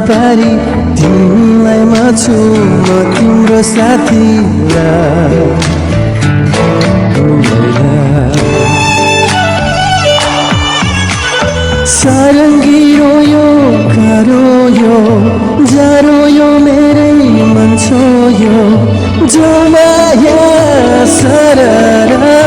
पारी तिमीलाई माछु म तिम्रो साथी सारङ्गी रोयो रोयो जारोयो मेरै मन छोयो जो माया सररा